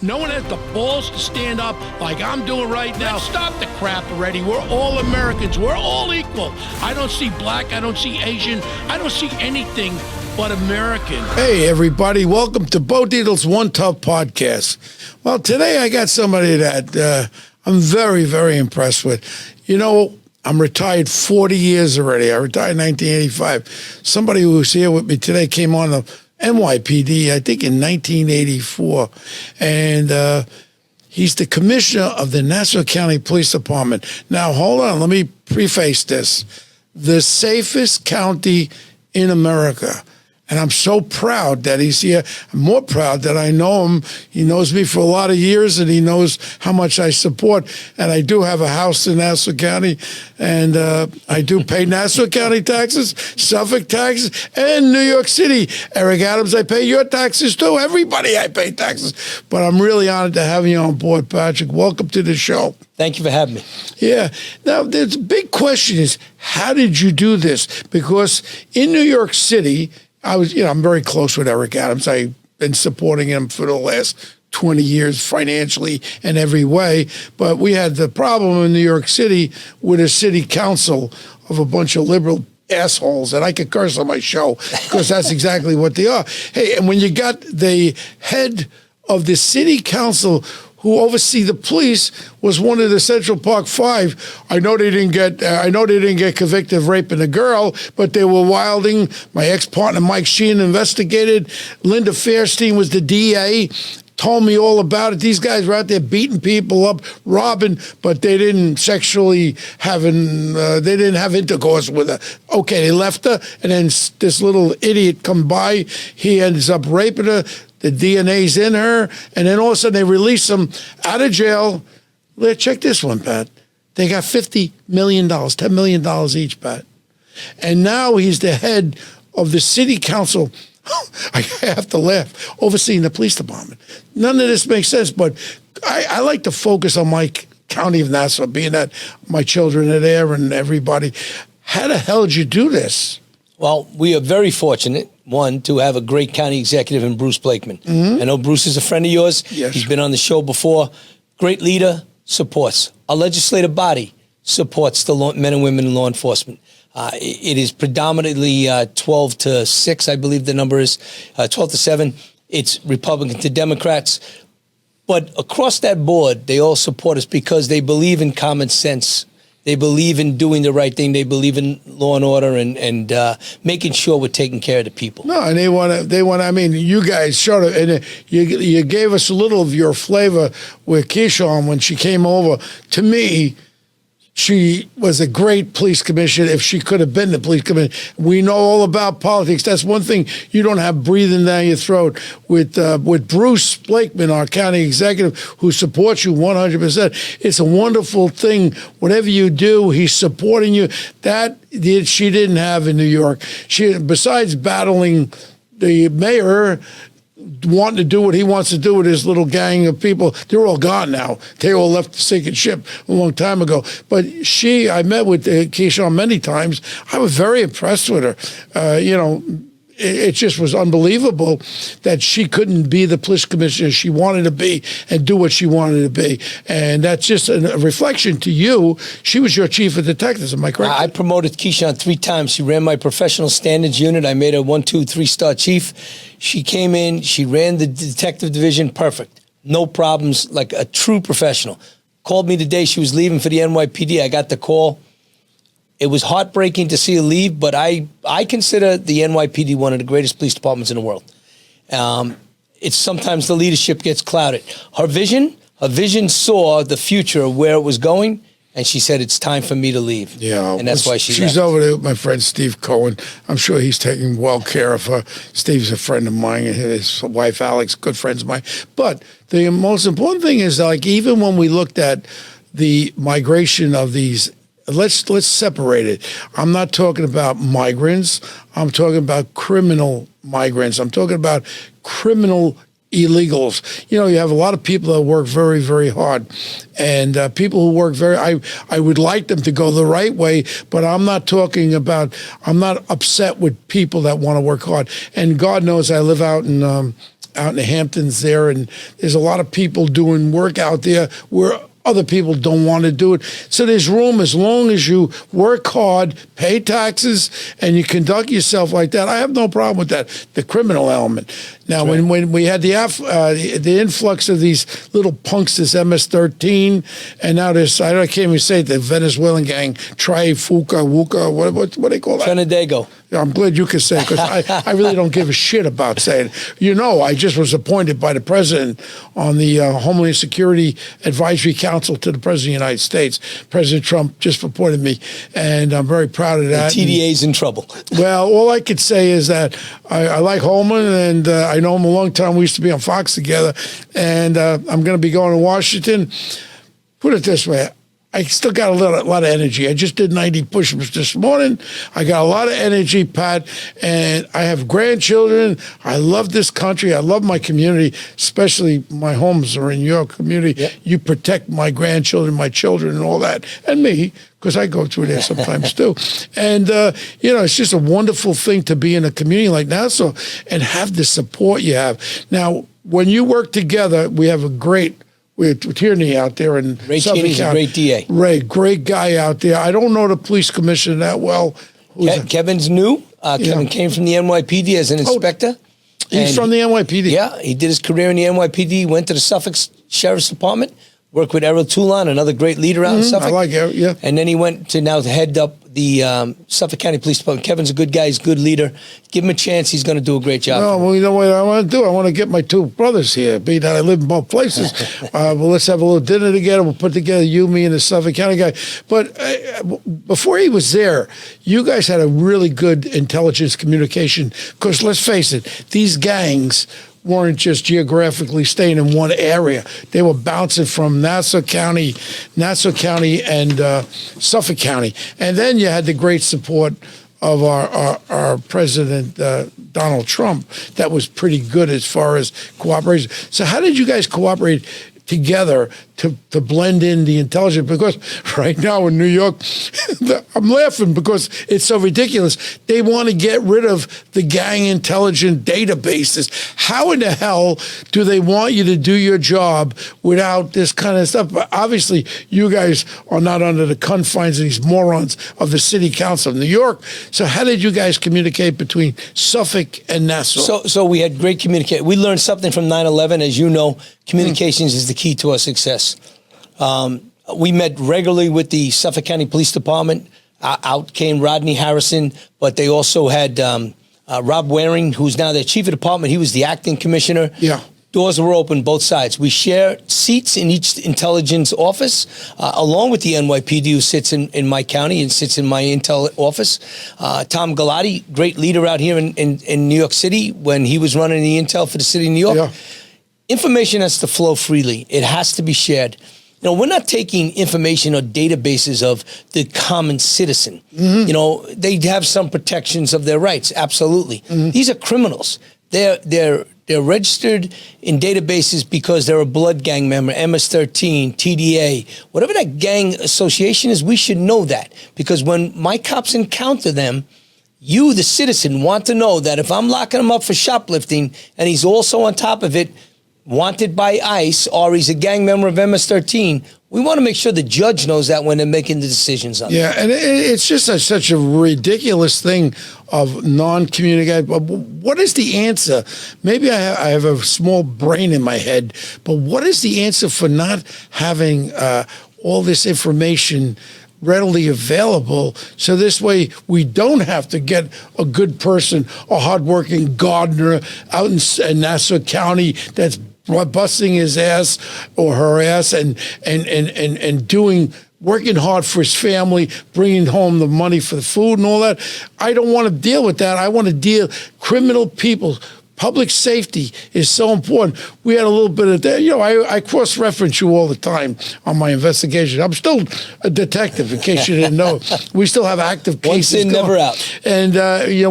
No one has the balls to stand up like I'm doing right now. Let's stop the crap already. We're all Americans. We're all equal. I don't see black. I don't see Asian. I don't see anything but American. Hey, everybody. Welcome to Bo Dietl's One Tough Podcast. Well, today I got somebody that I'm very, very impressed with. You know, I'm retired 40 years already. I retired in 1985. Somebody who was here with me today came on the NYPD, I think in 1984, and he's the commissioner of the Nassau County Police Department. Now, hold on, let me preface this. The safest county in America. And I'm so proud that he's here. I'm more proud that I know him. He knows me for a lot of years, and he knows how much I support. And I do have a house in Nassau County, and I do pay Nassau County taxes, Suffolk taxes, and New York City. Eric Adams, I pay your taxes too. Everybody, I pay taxes. But I'm really honored to have you on board, Patrick. Welcome to the show. Thank you for having me. Yeah. Now, the big question is, how did you do this? Because in New York City, I'm very close with Eric Adams. I've been supporting him for the last 20 years financially in every way. But we had the problem in New York City with a city council of a bunch of liberal assholes, and I could curse on my show because that's exactly what they are. Hey, and when you got the head of the city council who oversee the police was one of the Central Park Five. I know they didn't get convicted of raping a girl, but they were wilding. My ex-partner Mike Sheehan investigated. Linda Fairstein was the DA. Told me all about it. These guys were out there beating people up, robbing, but they didn't have intercourse with her. Okay, they left her, and then this little idiot come by. He ends up raping her. The DNA's in her, and then all of a sudden they release him out of jail. Check this one, Pat. They got $50 million, $10 million each, Pat. And now he's the head of the city council. I have to laugh, overseeing the police department. None of this makes sense, but I like to focus on my county of Nassau, being that my children are there and everybody. How the hell did you do this? Well, we are very fortunate, one, to have a great county executive in Bruce Blakeman. Mm-hmm. I know Bruce is a friend of yours. Yes. He's been on the show before. Great leader, supports. Our legislative body supports the men and women in law enforcement. It is predominantly 12 to 6, I believe the number is, 12 to 7. It's Republican to Democrats. But across that board, they all support us because they believe in common sense. They believe in doing the right thing. They believe in law and order and making sure we're taking care of the people. No, and they want to. I mean, you guys showed it, and you gave us a little of your flavor with Keyshawn when she came over. To me, she was a great police commissioner if she could have been the police commissioner. We know all about politics. That's one thing you don't have breathing down your throat. With Bruce Blakeman, our county executive, who supports you 100%. It's a wonderful thing. Whatever you do, he's supporting you. That she didn't have in New York. She, besides battling the mayor, wanting to do what he wants to do with his little gang of people. They're all gone now. They all left the sinking ship a long time ago. But I met with Keyshawn many times. I was very impressed with her. It just was unbelievable that she couldn't be the police commissioner she wanted to be and do what she wanted to be. And that's just a reflection to you. She was your chief of detectives, am I correct? I promoted Keyshawn 3 times. She ran my professional standards unit. I made her 1, 2, 3-star chief. She came in. She ran the detective division. Perfect. No problems, like a true professional. Called me the day she was leaving for the NYPD. I got the call. It was heartbreaking to see her leave, but I consider the NYPD one of the greatest police departments in the world. It's sometimes the leadership gets clouded. Her vision saw the future of where it was going, and she said, it's time for me to leave. Yeah. And that's why she's left. over there with my friend Steve Cohen. I'm sure he's taking well care of her. Steve's a friend of mine, and his wife, Alex, good friends of mine. But the most important thing is, like, even when we looked at the migration of these, let's separate it. I'm not talking about migrants. I'm talking about criminal migrants. I'm talking about criminal illegals. You know, you have a lot of people that work very, very hard, and people who work I would like them to go the right way, but I'm not upset with people that want to work hard. And God knows I live out in out in the Hamptons there, and there's a lot of people doing work out there where other people don't want to do it. So there's room as long as you work hard, pay taxes, and you conduct yourself like that. I have no problem with that. The criminal element. Now, when we had the influx of these little punks, this MS-13, and now this, I can't even say it, the Venezuelan gang, Wuka, what do they call that? Trinidad. I'm glad you can say it, because I really don't give a shit about saying it. You know, I just was appointed by the president on the Homeland Security Advisory Council to the President of the United States. President Trump just appointed me, and I'm very proud of that. The TDA's in trouble. Well, all I could say is that I like Holman, and I know him a long time. We used to be on Fox together, and I'm going to be going to Washington. Put it this way. I still got a lot of energy. I just did 90 push-ups this morning. I got a lot of energy, Pat, and I have grandchildren. I love this country. I love my community, especially my homes are in your community. Yep. You protect my grandchildren, my children, and all that, and me, because I go through there sometimes too. And, it's just a wonderful thing to be in a community like Nassau and have the support you have. Now, when you work together, we have a great with Tierney out there in Ray Suffolk Tierney's County. a great DA. Ray, great guy out there. I don't know the police commissioner that well. Kevin's new. Kevin came from the NYPD as an inspector. He's from the NYPD. Yeah, he did his career in the NYPD, went to the Suffolk Sheriff's Department, worked with Errol Toulon, another great leader out in Suffolk. I like Errol, yeah. And then he went to now head up the Suffolk County Police Department. Kevin's a good guy. He's a good leader. Give him a chance. He's going to do a great job. Well, you know what I want to do? I want to get my two brothers here, being that I live in both places. Well, let's have a little dinner together. We'll put together you, me, and the Suffolk County guy. But before he was there, you guys had a really good intelligence communication. Because let's face it, these gangs weren't just geographically staying in one area. They were bouncing from Nassau County, and Suffolk County. And then you had the great support of our president, Donald Trump. That was pretty good as far as cooperation. So how did you guys cooperate together to blend in the intelligence? Because right now in New York, I'm laughing because it's so ridiculous. They want to get rid of the gang intelligence databases. How in the hell do they want you to do your job without this kind of stuff? But obviously, you guys are not under the confines of these morons of the City Council of New York. So how did you guys communicate between Suffolk and Nassau? So we had great communication. We learned something from 9/11. As you know, communications is the key to our success. We met regularly with the Suffolk County Police Department. Out came Rodney Harrison, but they also had Rob Waring, who's now their chief of department. He was the acting commissioner. Yeah. Doors were open both sides. We share seats in each intelligence office, along with the NYPD, who sits in my county and sits in my intel office. Tom Galati, great leader out here in New York City when he was running the intel for the city of New York. Yeah. Information has to flow freely. It has to be shared. You know, we're not taking information or databases of the common citizen. Mm-hmm. You know, they have some protections of their rights. Absolutely. Mm-hmm. These are criminals. They're registered in databases because they're a blood gang member, MS-13, TDA, whatever that gang association is. We should know that, because when my cops encounter them, you, the citizen, want to know that if I'm locking him up for shoplifting and he's also on top of it wanted by ICE, or he's a gang member of MS-13, we want to make sure the judge knows that when they're making the decisions on it. Yeah, and it's just such a ridiculous thing of non-communication. What is the answer? Maybe I have a small brain in my head, but what is the answer for not having all this information readily available, so this way we don't have to get a good person, a hardworking gardener out in Nassau County that's busting his ass or her ass and working hard for his family, bringing home the money for the food and all that. I don't want to deal with that. I want to deal criminal people. Public safety is so important. We had a little bit of that. You know, I cross-reference you all the time on my investigation. I'm still a detective, in case you didn't know. We still have active cases. Once in, never out. And,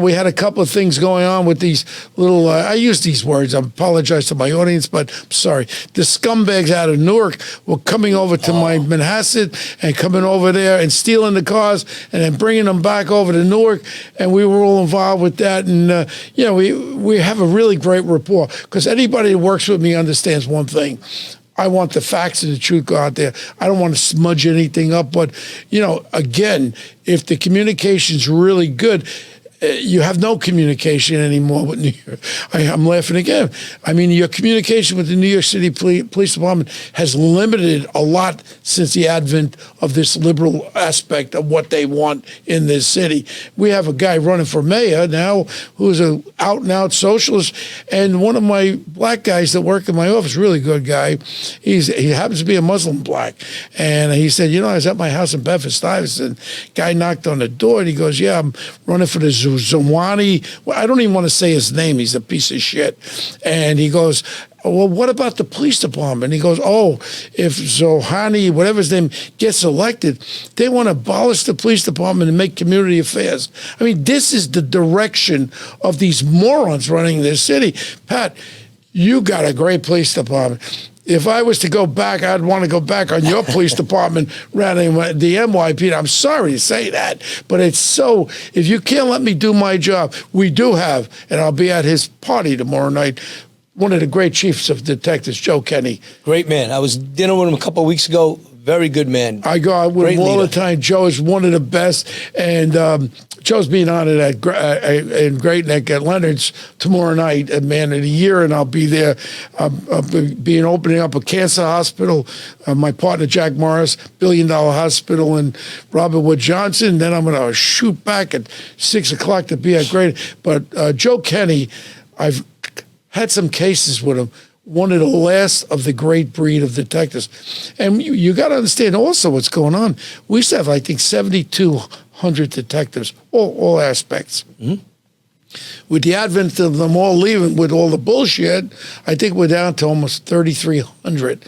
we had a couple of things going on with these little, I use these words. I apologize to my audience, but I'm sorry. The scumbags out of Newark were coming over to my Manhasset and coming over there and stealing the cars and then bringing them back over to Newark. And we were all involved with that. And, we have a really great rapport because anybody that works with me understands one thing. I want the facts and the truth go out there. I don't want to smudge anything up. But, again, if the communication's really good, you have no communication anymore with New York. I'm laughing again. I mean, your communication with the New York City Police Department has limited a lot since the advent of this liberal aspect of what they want in this city. We have a guy running for mayor now who's an out-and-out socialist, and one of my black guys that work in my office, really good guy, he happens to be a Muslim black, and he said, I was at my house in Bedford-Stuyvesant. Guy knocked on the door, and he goes, yeah, I'm running for the Zawani. Well, I don't even want to say his name. He's a piece of shit. And he goes, well, what about the police department? He goes, if Zohani, whatever his name, gets elected, they want to abolish the police department and make community affairs. I mean, this is the direction of these morons running this city. Pat, you got a great police department. If I was to go back, I'd want to go back on your police department rather than the NYPD. I'm sorry to say that, but it's so, if you can't let me do my job, we do have, and I'll be at his party tomorrow night, one of the great chiefs of detectives, Joe Kenny. Great man. I was dinner with him a couple of weeks ago. Very good man. I go out with him all the time. Joe is one of the best, and Joe's being honored in Great Neck at Leonard's tomorrow night at Man of the Year, and I'll be there. I'll be opening up a cancer hospital. My partner, Jack Morris, $1 billion hospital in Robert Wood Johnson. Then I'm going to shoot back at 6 o'clock to be at Great. But Joe Kenny, I've had some cases with him. One of the last of the great breed of detectives. And you got to understand also what's going on. We used to have, I think, 7,200 detectives, all aspects. Mm-hmm. With the advent of them all leaving with all the bullshit, I think we're down to almost 3,300.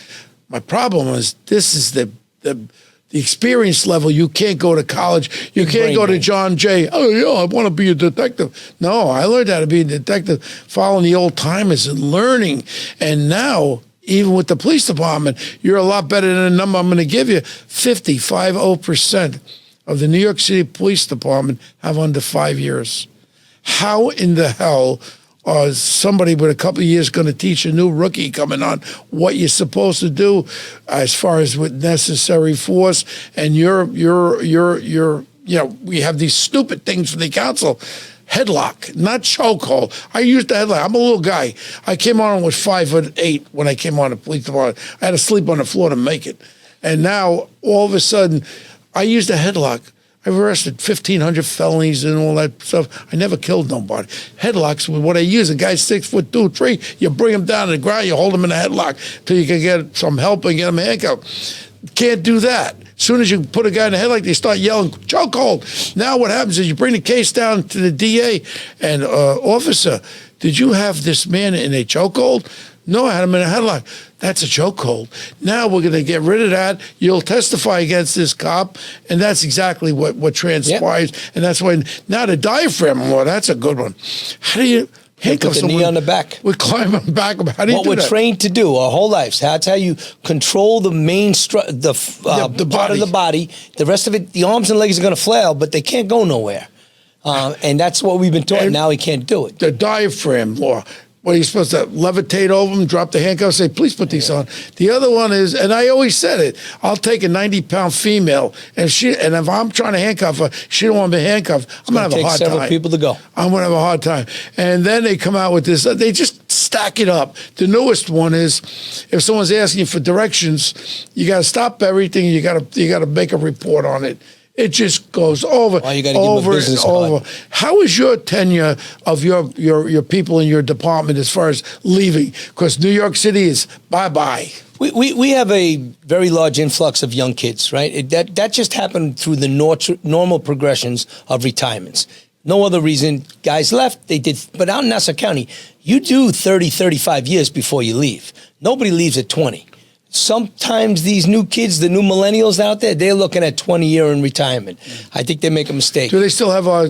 My problem is this is the experience level. You can't go to college. You can't go to John Jay. Oh, yeah, I want to be a detective. No, I learned how to be a detective following the old timers and learning. And now, even with the police department, you're a lot better than the number I'm going to give you. 50% of the New York City Police Department have under 5 years. How in the hell somebody with a couple of years going to teach a new rookie coming on what you're supposed to do as far as with necessary force? And we have these stupid things from the council. Headlock, not chokehold. I used the headlock. I'm a little guy. I came on with 5'8" when I came on the police department. I had to sleep on the floor to make it. And now all of a sudden, I used a headlock. I've arrested 1,500 felonies and all that stuff. I never killed nobody. Headlocks with what I use. A guy's 6'2", 3. You bring him down to the ground. You hold him in a headlock till you can get some help and get him handcuffed. Can't do that. As soon as you put a guy in a headlock, they start yelling, chokehold. Now what happens is you bring the case down to the DA and, officer, did you have this man in a chokehold? No, I had him in a headlock. That's a chokehold. Now we're going to get rid of that. You'll testify against this cop, and that's exactly what transpires. Yep. And that's when now the diaphragm law. That's a good one. How do you handcuff someone? Put the knee on the back. We climb on the back. How do you do that? What we're trained to do our whole lives. That's how you control the main the part of the body. The rest of it, the arms and legs are going to flail, but they can't go nowhere. And that's what we've been taught. And now he can't do it. The diaphragm law. What are you supposed to levitate over them, drop the handcuffs, say, please put these on? The other one is, and I always said it, I'll take a 90-pound female, and if I'm trying to handcuff her, she don't want to be handcuffed, I'm going to have a hard time. Several people to go. I'm going to have a hard time. And then they come out with this, they just stack it up. The newest one is, if someone's asking you for directions, you got to stop everything, you got to make a report on it. It just goes over, over and over. How is your tenure of your people in your department as far as leaving? Because New York City is bye-bye. We have a very large influx of young kids, right? That just happened through the normal progressions of retirements. No other reason. Guys left, they did. But out in Nassau County, you do 30, 35 years before you leave. Nobody leaves at 20. Sometimes these new kids, the new millennials out there, they're looking at 20-year in retirement. I think they make a mistake. Do they still have our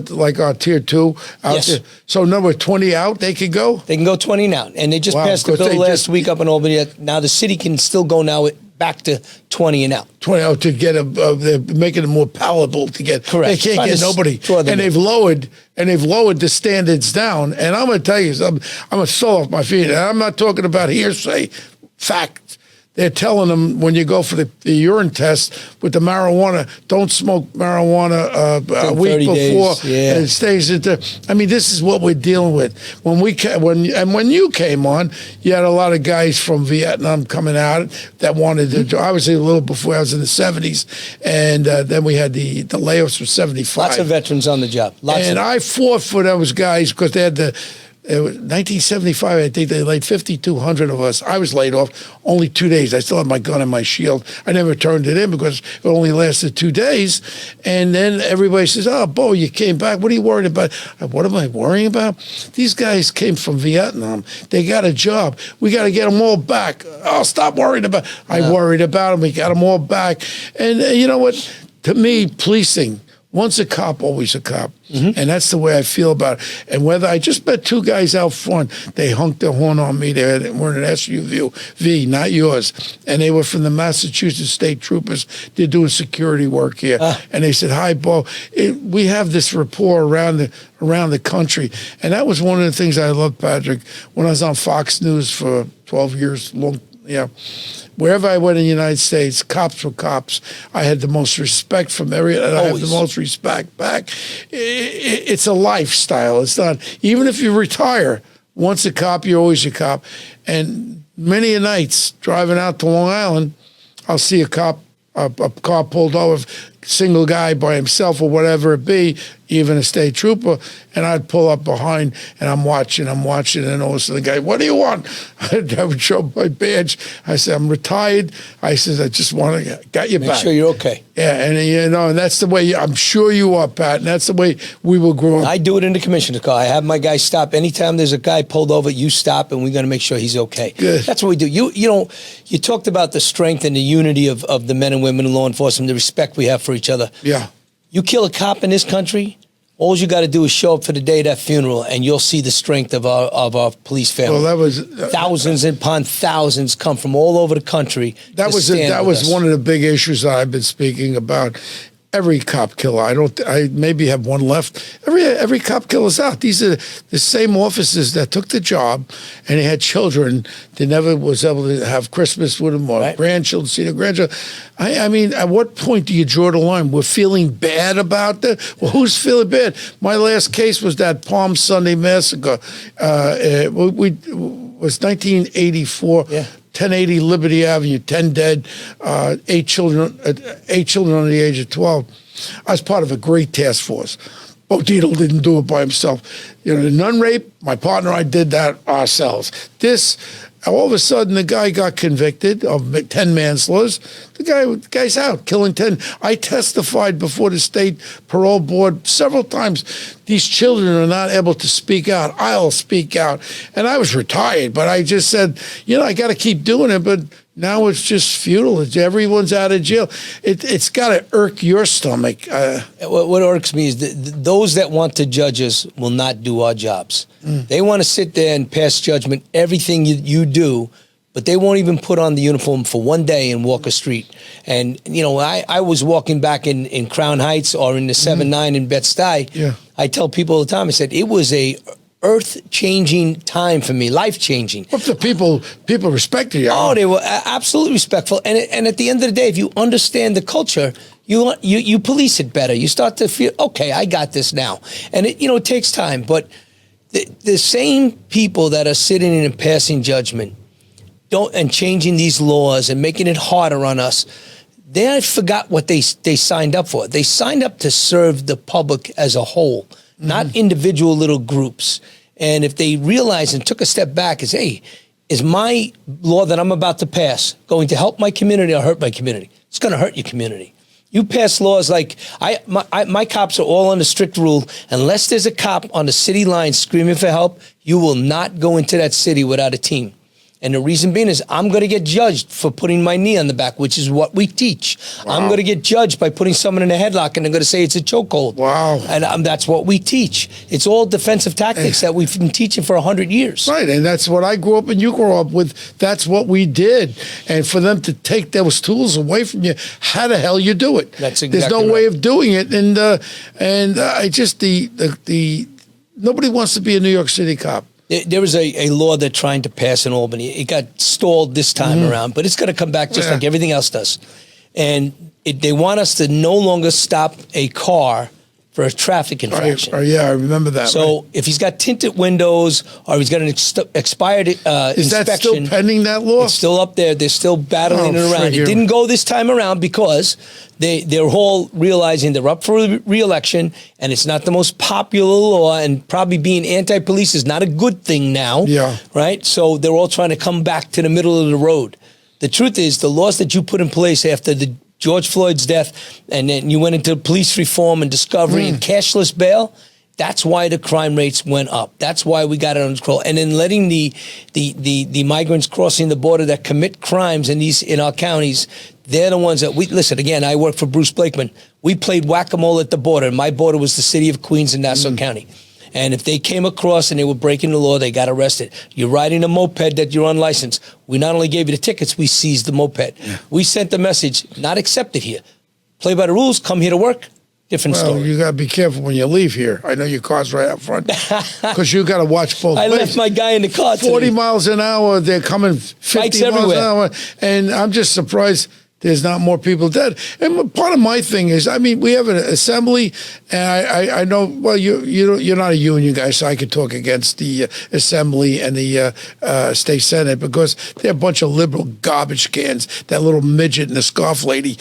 tier 2 out yes. there? So number 20 out, they can go? They can go 20 now. And they just passed the bill last week up in Albany. Now the city can still go now back to 20 and out. 20 out to get they're making it more palatable to get. Correct. They can't Trying get to nobody, draw them and in. they've lowered the standards down. And I'm going to tell you something. I'm going to fall off my feet. And I'm not talking about hearsay, fact. They're telling them when you go for the urine test with the marijuana, don't smoke marijuana a week before and it stays at the. I mean, this is what we're dealing with. When you came on, you had a lot of guys from Vietnam coming out that wanted to. Obviously, a little before I was in the 70s, and then we had the layoffs for 75. Lots of veterans on the job. I fought for those guys because they had the. It was 1975, I think they laid 5,200 of us. I was laid off only 2 days. I still had my gun and my shield. I never turned it in because it only lasted 2 days. And then everybody says, oh, Bo, you came back. What are you worried about? What am I worrying about? These guys came from Vietnam. They got a job. We got to get them all back. Oh, stop worrying about it. I worried about them. We got them all back. And you know what? To me, policing, once a cop, always a cop. Mm-hmm. And that's the way I feel about it. And whether I just met 2 guys out front, they honked their horn on me. They were in an SUV, not yours. And they were from the Massachusetts State Troopers. They're doing security work here. And they said, hi, Bo. We have this rapport around the country. And that was one of the things I loved, Patrick, when I was on Fox News for 12 years, wherever I went in the United States, cops were cops. I had the most respect from and I have the most respect back. It's a lifestyle. It's not, even if you retire, once a cop, you're always a cop. And many a nights driving out to Long Island, I'll see a car pulled over, single guy by himself or whatever it be, even a state trooper, and I'd pull up behind and I'm watching, and all of a sudden the guy, what do you want? I would show my badge. I said, I'm retired. I said, I just want to got your back. Make sure you're okay. Yeah, and and that's the way, I'm sure you are, Pat, and that's the way we will grow up. I do it in the commissioner's car. I have my guys stop. Anytime there's a guy pulled over, you stop, and we're going to make sure he's okay. Good. That's what we do. You talked about the strength and the unity of the men and women in law enforcement, the respect we have for each other. Yeah. You kill a cop in this country, all you got to do is show up for the day of that funeral, and you'll see the strength of our police family. Well, that was thousands upon thousands come from all over the country. That was one of the big issues that I've been speaking about. Every cop killer. I maybe have one left. Every cop killer's out. These are the same officers that took the job, and they had children. They never was able to have Christmas with them or grandchildren, see their grandchildren. I mean, at what point do you draw the line? We're feeling bad about that. Well, who's feeling bad? My last case was that Palm Sunday massacre. It was 1984. Yeah. 1080 Liberty Avenue, 10 dead, 8 children under the age of 12. I was part of a great task force. Bo Dietl didn't do it by himself. The nun rape, my partner and I did that ourselves. All of a sudden, the guy got convicted of 10 manslaughters. The guy's out, killing 10. I testified before the state parole board several times. These children are not able to speak out. I'll speak out. And I was retired, but I just said, I got to keep doing it. But now it's just futile. Everyone's out of jail. It's got to irk your stomach. What irks me is those that want to judge us will not do our jobs. They want to sit there and pass judgment, everything you do, but they won't even put on the uniform for one day and walk a street. And, I was walking back in Crown Heights or in the 7-9 in Bed-Stuy. Yeah. I tell people all the time, I said, it was a earth-changing time for me, life-changing. What the people respected you? Oh, they were absolutely respectful. And at the end of the day, if you understand the culture, you police it better. You start to feel, okay, I got this now. And it takes time. But the same people that are sitting in and passing judgment and changing these laws and making it harder on us, they forgot what they signed up for. They signed up to serve the public as a whole, not individual little groups. And if they realized and took a step back and say, hey, is my law that I'm about to pass going to help my community or hurt my community? It's going to hurt your community. You pass laws like, my cops are all on a strict rule. Unless there's a cop on the city line screaming for help, you will not go into that city without a team. And the reason being is I'm going to get judged for putting my knee on the back, which is what we teach. Wow. I'm going to get judged by putting someone in a headlock, and they're going to say it's a chokehold. Wow. And that's what we teach. It's all defensive tactics that we've been teaching for 100 years. Right, and that's what I grew up and you grew up with. That's what we did. And for them to take those tools away from you, how the hell you do it? That's exactly There's no right. way of doing it. And I just, nobody wants to be a New York City cop. There was a law they're trying to pass in Albany. It got stalled this time around, but it's going to come back just like everything else does. And they want us to no longer stop a car for a traffic infraction. Yeah, I remember that. So if he's got tinted windows or he's got an expired is inspection. that still pending, that law? It's still up there. They're still battling it around. figure. It didn't go this time around because they're all realizing they're up for re-election, and it's not the most popular law, and probably being anti-police is not a good thing now. Yeah. Right? So they're all trying to come back to the middle of the road. The truth is, the laws that you put in place after the George Floyd's death, and then you went into police reform and discovery and cashless bail, that's why the crime rates went up. That's why we got it under control. And then letting the migrants crossing the border that commit crimes in our counties, they're the ones that listen, again, I work for Bruce Blakeman. We played whack-a-mole at the border. My border was the city of Queens and Nassau County. And if they came across and they were breaking the law, they got arrested. You're riding a moped that you're unlicensed. We not only gave you the tickets, we seized the moped. Yeah. We sent the message, not accepted here. Play by the rules, come here to work. Different story. You got to be careful when you leave here. I know your car's right up front because you got to watch both. I left my guy in the car 40 today. miles an hour, they're coming 50 Bikes miles everywhere. an hour. And I'm just surprised there's not more people dead. And part of my thing is, I mean, we have an assembly, and I know, well, you're not a union guy, so I could talk against the assembly and the state senate because they're a bunch of liberal garbage cans, that little midget and the scarf lady.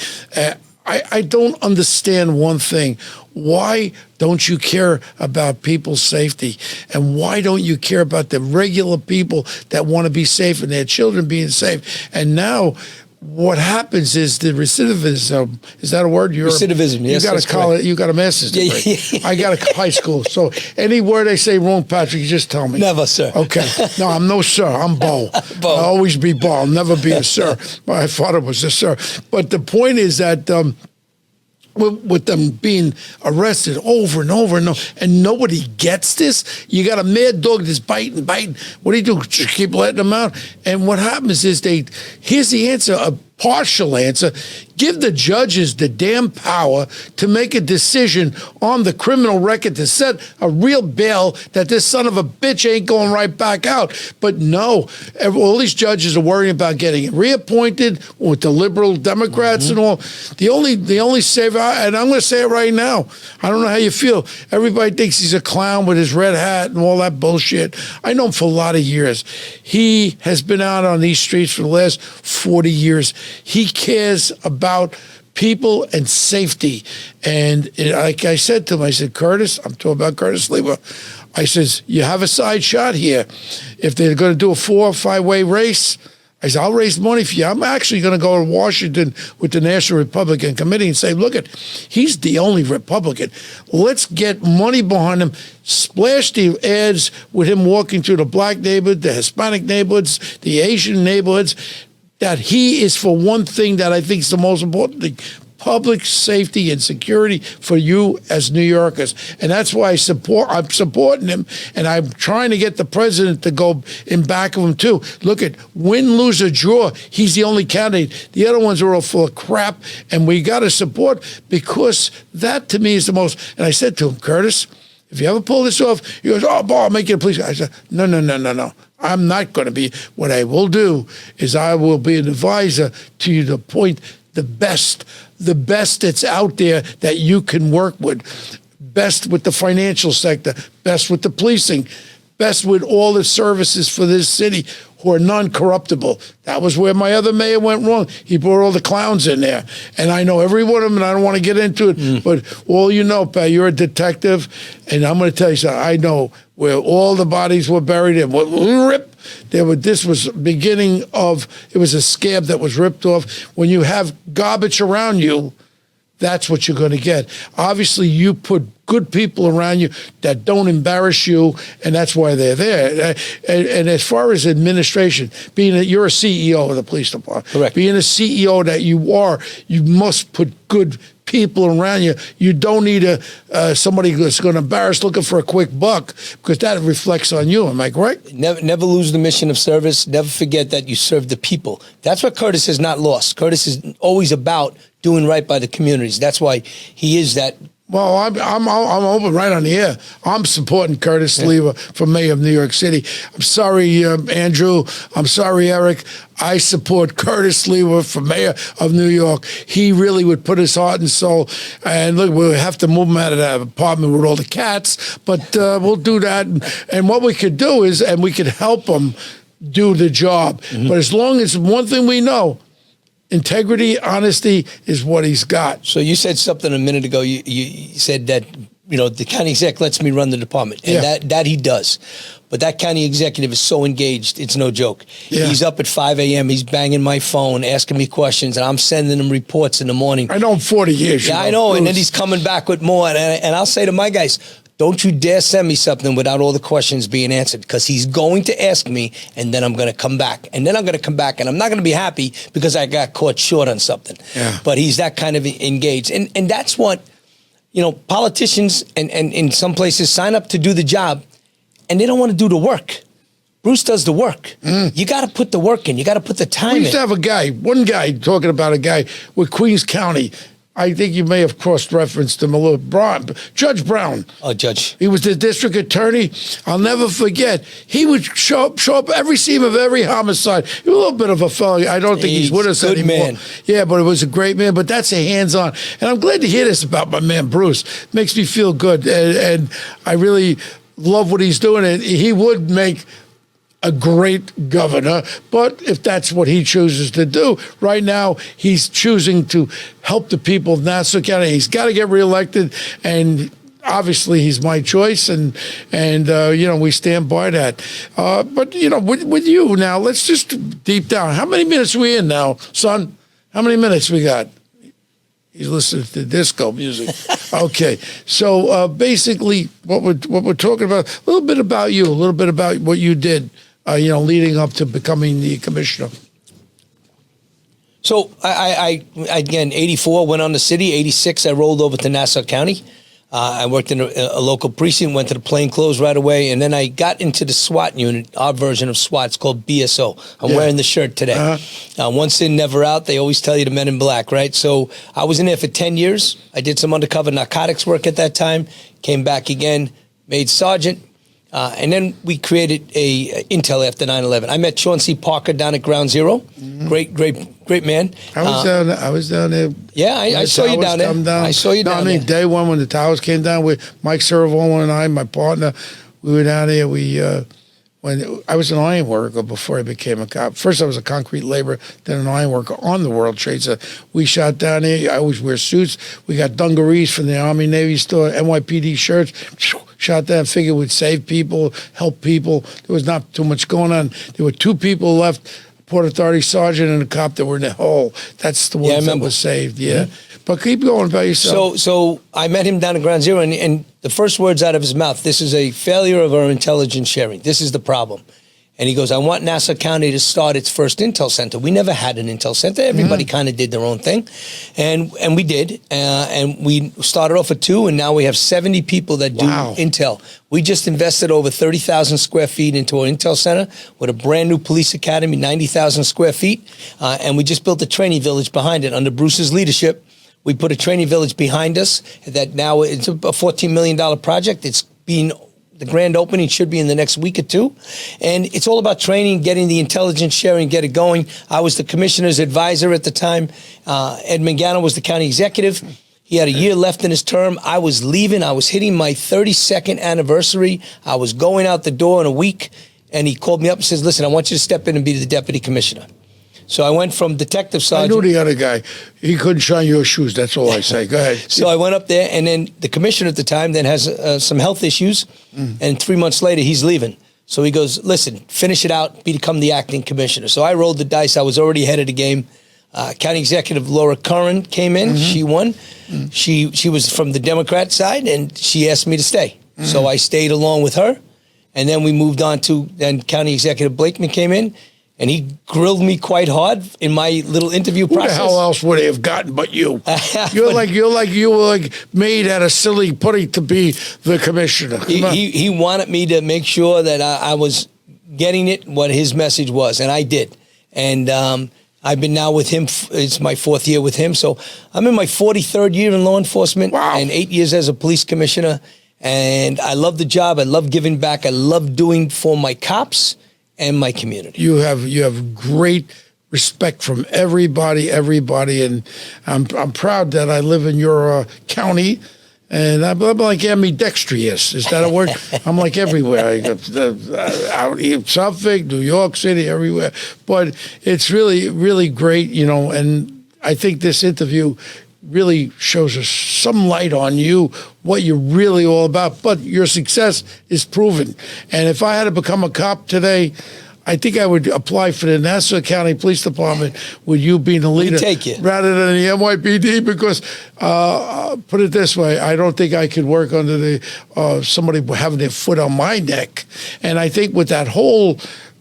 I don't understand one thing. Why don't you care about people's safety? And why don't you care about the regular people that want to be safe and their children being safe? And now what happens is the recidivism, is that a word? Recidivism, yes, You got a college, you got a master's degree. I got a high school. So any word I say wrong, Patrick, you just tell me. Never, sir. Okay. No, I'm no sir. I'm Bo. Bo. I'll always be Bo. I'll never be a sir. My father was a sir. But the point is that with them being arrested over and over and over, and nobody gets this. You got a mad dog that's biting. What do you do? Just keep letting them out. And what happens is here's the answer, a partial answer. Give the judges the damn power to make a decision on the criminal record to set a real bail that this son of a bitch ain't going right back out. But no, all these judges are worrying about getting reappointed with the liberal Democrats and all. The only savior, and I'm going to say it right now, I don't know how you feel. Everybody thinks he's a clown with his red hat and all that bullshit. I know him for a lot of years. He has been out on these streets for the last 40 years. He cares about people and safety. And like I said to him, I said, Curtis, I'm talking about Curtis Sliwa. I says, you have a side shot here. If they're going to do a 4 or 5-way race, I said, I'll raise money for you. I'm actually going to go to Washington with the National Republican Committee and say, look, he's the only Republican. Let's get money behind him, splash the ads with him walking through the black neighborhood, the Hispanic neighborhoods, the Asian neighborhoods, that he is for one thing that I think is the most important thing, public safety and security for you as New Yorkers. And that's why I'm supporting him, and I'm trying to get the president to go in back of him too. Look at win, lose, or draw. He's the only candidate. The other ones are all full of crap, and we got to support, because that to me is the most. And I said to him, Curtis, if you ever pull this off, he goes, oh, boy, I'll make you a police guy. I said, no. I'm not going to be. What I will do is I will be an advisor to you to point the best that's out there that you can work with. Best with the financial sector, best with the policing, best with all the services for this city who are non-corruptible. That was where my other mayor went wrong. He brought all the clowns in there. And I know every one of them, and I don't want to get into it, but all you know, Pat, you're a detective, and I'm going to tell you something. I know where all the bodies were buried in. This was beginning of, it was a scab that was ripped off. When you have garbage around you, that's what you're going to get. Obviously, you put good people around you that don't embarrass you, and that's why they're there. And as far as administration, being that you're a CEO of the police department, correct. Being a CEO that you are, you must put good people around you. You don't need somebody that's going to embarrass looking for a quick buck, because that reflects on you. Am I correct? Never lose the mission of service. Never forget that you serve the people. That's what Curtis has not lost. Curtis is always about doing right by the communities. That's why he is that. Well, I'm open right on the air. I'm supporting Curtis Sliwa for mayor of New York City. I'm sorry, Andrew. I'm sorry, Eric. I support Curtis Sliwa for mayor of New York. He really would put his heart and soul. And look, we'll have to move him out of that apartment with all the cats, but we'll do that. And what we could do is, and we could help him do the job. Mm-hmm. But as long as one thing we know, integrity, honesty is what he's got. So you said something a minute ago. You said that, the county exec lets me run the department, and that he does. But that county executive is so engaged, it's no joke. Yeah. He's up at 5 a.m., he's banging my phone, asking me questions, and I'm sending him reports in the morning. I know him 40 years. Yeah, I know, and then he's coming back with more. And I'll say to my guys, don't you dare send me something without all the questions being answered, because he's going to ask me, and then I'm going to come back. And then I'm going to come back, and I'm not going to be happy because I got caught short on something. Yeah. But he's that kind of engaged. And that's what, politicians and in some places sign up to do the job, and they don't want to do the work. Bruce does the work. You got to put the work in. You got to put the time in. We used to have one guy talking about a guy with Queens County. I think you may have cross-referenced him a little. Judge Brown. Oh, Judge. He was the district attorney. I'll never forget. He would show up every scene of every homicide. He was a little bit of a fellow. I don't think he's with us good anymore. Man. Yeah, but it was a great man. But that's a hands-on. And I'm glad to hear this about my man, Bruce. It makes me feel good. And I really love what he's doing. And he would make a great governor, but if that's what he chooses to do, right now he's choosing to help the people of Nassau County. He's got to get reelected, and obviously he's my choice, and we stand by that. But with you now, let's just deep down. How many minutes are we in now, son? How many minutes we got? He's listening to disco music. Okay, so basically, what we're talking about, a little bit about you, a little bit about what you did. Leading up to becoming the commissioner. So I again, 84, went on the city. 86, I rolled over to Nassau County. I worked in a local precinct, went to the plainclothes right away, and then I got into the SWAT unit, our version of SWAT. It's called BSO. I'm wearing the shirt today. Once in, never out. They always tell you the men in black, right? So I was in there for 10 years. I did some undercover narcotics work at that time, came back again, made sergeant. And then we created a intel after 9/11. I met Sean C. Parker down at Ground Zero. Mm-hmm. Great man. I was down there. Yeah, I saw you down there. I saw you down there. Day one when the towers came down with Mike Servola and I, my partner, we were down there. When I was an iron worker before I became a cop. First I was a concrete laborer, then an iron worker on the World Trade Center. We shot down there. I always wear suits. We got dungarees from the Army Navy store, NYPD shirts. Shot down, figured we'd save people, help people. There was not too much going on. There were 2 people left, Port Authority sergeant and a cop that were in the hole. That's the ones that were saved, Mm-hmm. But keep going about yourself. So I met him down at Ground Zero, and the first words out of his mouth, this is a failure of our intelligence sharing. This is the problem. And he goes, I want Nassau County to start its first intel center. We never had an intel center. Everybody kind of did their own thing. And we did. And we started off with 2, and now we have 70 people that do intel. We just invested over 30,000 square feet into our intel center with a brand new police academy, 90,000 square feet. And we just built a training village behind it under Bruce's leadership. We put a training village behind us that now it's a $14 million project. It's being the grand opening should be in the next week or 2. And it's all about training, getting the intelligence sharing, get it going. I was the commissioner's advisor at the time. Ed Mangano was the county executive. He had a year left in his term. I was leaving. I was hitting my 32nd anniversary. I was going out the door in a week. And he called me up and says, listen, I want you to step in and be the deputy commissioner. So I went from detective sergeant. I knew the other guy. He couldn't shine your shoes. That's all I say. Go ahead. So I went up there, and then the commissioner at the time then has some health issues, and 3 months later he's leaving. So he goes, listen, finish it out, become the acting commissioner. So I rolled the dice. I was already ahead of the game. County Executive Laura Curran came in. She won. She was from the Democrat side, and she asked me to stay. So I stayed along with her. And then we moved on to, then County Executive Blakeman came in, and he grilled me quite hard in my little interview process. Who the hell else would they have gotten but you? You were like made out of silly pudding to be the commissioner. He wanted me to make sure that I was getting it, what his message was, and I did. And I've been now with him, it's my 4th year with him, so I'm in my 43rd year in law enforcement. Wow. And 8 years as a police commissioner. And I love the job. I love giving back. I love doing for my cops and my community. You have great respect from everybody, and I'm proud that I live in your county. And I'm like ambidextrous. Is that a word? I'm like everywhere. Out in Suffolk, New York City, everywhere. But it's really, really great, and I think this interview really shows us some light on you, what you're really all about. But your success is proven. And if I had to become a cop today, I think I would apply for the Nassau County Police Department with you being the leader, take you rather than the NYPD. Because put it this way, I don't think I could work under the somebody having their foot on my neck. And I think with that whole,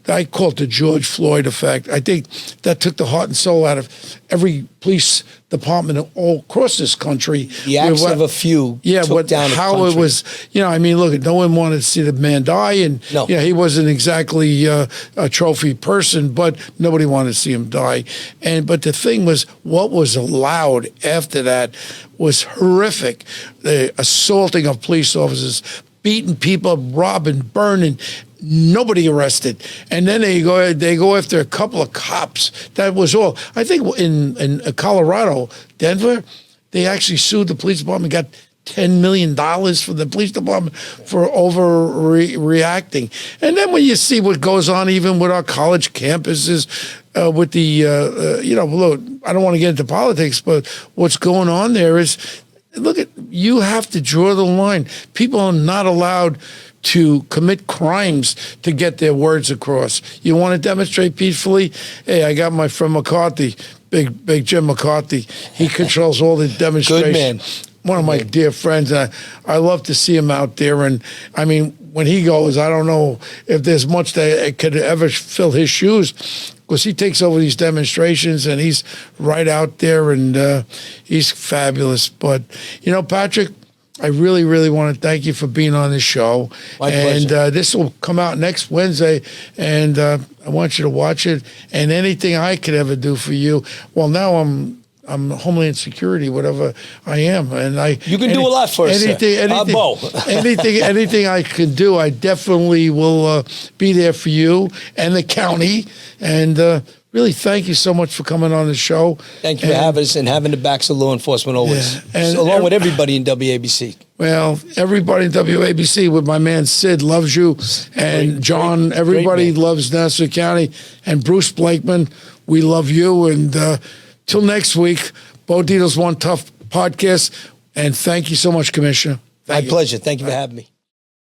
I call it the George Floyd effect. I think that took the heart and soul out of every police department all across this country. The acts of a few took down how the country. It was, look, no one wanted to see the man die, and no. He wasn't exactly a trophy person, but nobody wanted to see him die. But the thing was, what was allowed after that was horrific. The assaulting of police officers, beating people up, robbing, burning. Nobody arrested, and then they go after a couple of cops. That was all. I think in Colorado, Denver, they actually sued the police department, got $10 million from the police department for overreacting. And then when you see what goes on even with our college campuses, with the look, I don't want to get into politics, but what's going on there is, look, you have to draw the line. People are not allowed to commit crimes to get their words across. You want to demonstrate peacefully? Hey, I got my friend McCarthy, big Jim McCarthy. He controls all the demonstrations. Good man. One of my dear friends. I love to see him out there. And I mean, when he goes, I don't know if there's much that could ever fill his shoes, because he takes over these demonstrations and he's right out there, and he's fabulous. But, Patrick, I really, really want to thank you for being on this show. My pleasure. And this will come out next Wednesday, and I want you to watch it. And anything I could ever do for you, well, now I'm Homeland Security, whatever I am, and you can do a lot for us. Anything I can do, I definitely will be there for you and the county. And really, thank you so much for coming on the show. Thank you for having us and having the backs of law enforcement always, and along with everybody in WABC. Well, everybody in WABC, with my man Sid, loves you, and John, everybody loves Nassau County, and Bruce Blakeman, we love you. And till next week, Bo Dietl's One Tough podcast, and thank you so much, Commissioner. My pleasure. Thank you for having me.